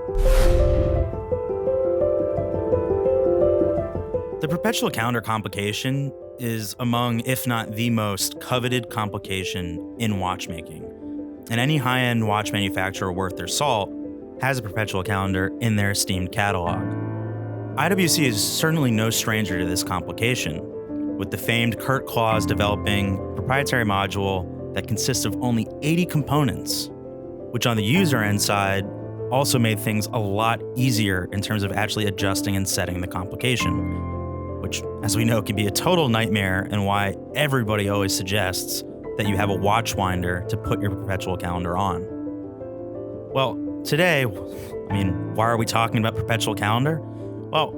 The perpetual calendar complication is among, if not the most coveted complication in watchmaking. And any high-end watch manufacturer worth their salt has a perpetual calendar in their esteemed catalog. IWC is certainly no stranger to this complication, with the famed Kurt Klaus developing a proprietary module that consists of only 80 components, which on the user end side also made things a lot easier in terms of actually adjusting and setting the complication, which, as we know, can be a total nightmare and why everybody always suggests that you have a watch winder to put your perpetual calendar on. Well, today, why are we talking about perpetual calendar? Well,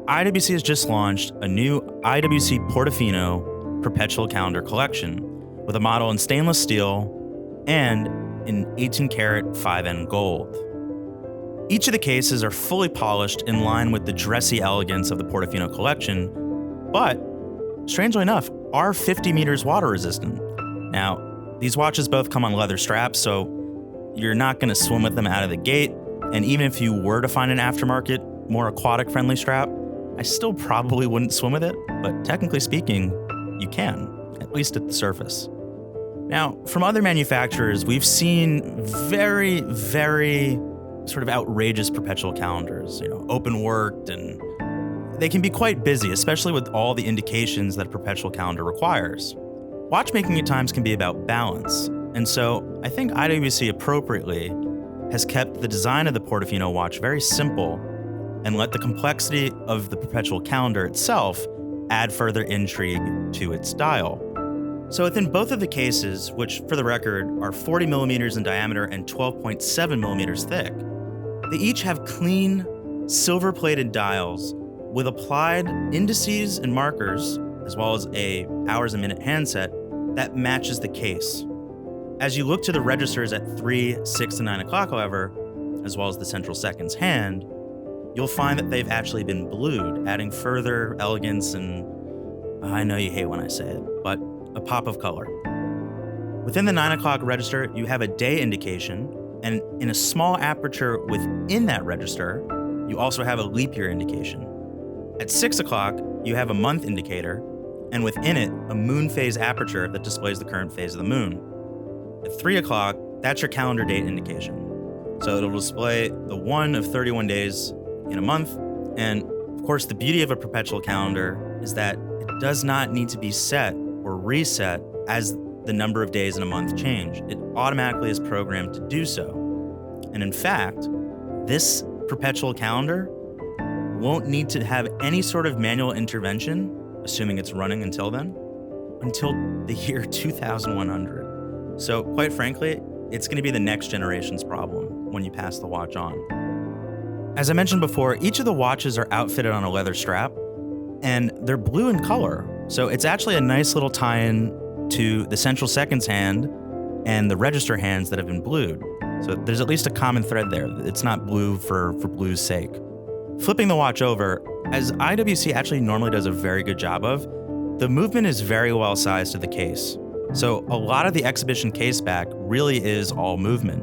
IWC has just launched a new IWC Portofino perpetual calendar collection with a model in stainless steel and in 18-karat 5N gold. Each of the cases are fully polished in line with the dressy elegance of the Portofino collection, but strangely enough, are 50 meters water resistant. Now, these watches both come on leather straps, so you're not going to swim with them out of the gate, and even if you were to find an aftermarket, more aquatic-friendly strap, I still probably wouldn't swim with it, but technically speaking, you can, at least at the surface. Now, from other manufacturers, we've seen very, very sort of outrageous perpetual calendars, open worked, and they can be quite busy, especially with all the indications that a perpetual calendar requires. Watchmaking at times can be about balance, and so I think IWC appropriately has kept the design of the Portofino watch very simple and let the complexity of the perpetual calendar itself add further intrigue to its dial. So within both of the cases, which for the record are 40 millimeters in diameter and 12.7 millimeters thick, they each have clean, silver-plated dials with applied indices and markers, as well as a hours a minute handset that matches the case. As you look to the registers at 3, 6, and 9 o'clock, however, as well as the central seconds hand, you'll find that they've actually been blued, adding further elegance and, I know you hate when I say it, but a pop of color. Within the 9 o'clock register, you have a day indication, and in a small aperture within that register, you also have a leap year indication. At 6 o'clock, you have a month indicator, and within it, a moon phase aperture that displays the current phase of the moon. At 3 o'clock, that's your calendar date indication. So it'll display the one of 31 days in a month, and of course, the beauty of a perpetual calendar is that it does not need to be set or reset as the number of days in a month change. It automatically is programmed to do so. And in fact, this perpetual calendar won't need to have any sort of manual intervention, assuming it's running until then, until the year 2100. So quite frankly, it's going to be the next generation's problem when you pass the watch on. As I mentioned before, each of the watches are outfitted on a leather strap, and they're blue in color. So it's actually a nice little tie-in to the central seconds hand and the register hands that have been blued. So there's at least a common thread there. It's not blue for blue's sake. Flipping the watch over, as IWC actually normally does a very good job of, the movement is very well sized to the case. So a lot of the exhibition case back really is all movement.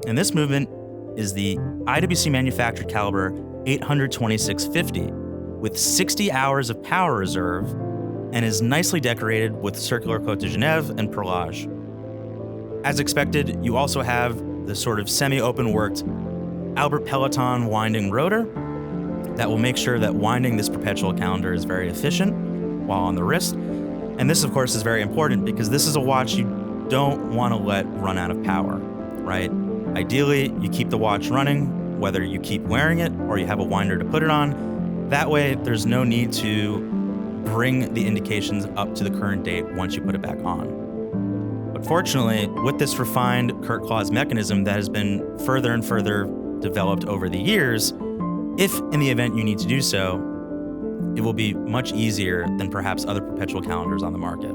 And this movement is the IWC manufactured caliber 82650 with 60 hours of power reserve and is nicely decorated with circular Côte de Genève and perlage. As expected, you also have the sort of semi-open worked Albert Peloton winding rotor that will make sure that winding this perpetual calendar is very efficient while on the wrist. And this, of course, is very important because this is a watch you don't want to let run out of power, right? Ideally, you keep the watch running, whether you keep wearing it or you have a winder to put it on. That way, there's no need to bring the indications up to the current date once you put it back on. But fortunately, with this refined Kurt Klaus mechanism that has been further and further developed over the years, if in the event you need to do so, it will be much easier than perhaps other perpetual calendars on the market.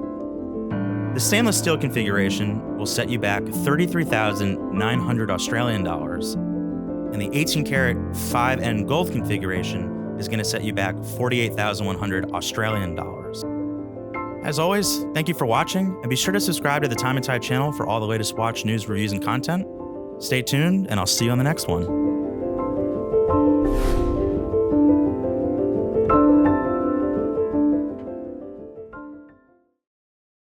The stainless steel configuration will set you back 33,900 Australian dollars, and the 18-karat 5N gold configuration is going to set you back 48,100 Australian dollars. As always, thank you for watching, and be sure to subscribe to the Time+Tide channel for all the latest watch news, reviews, and content. Stay tuned, and I'll see you on the next one. you.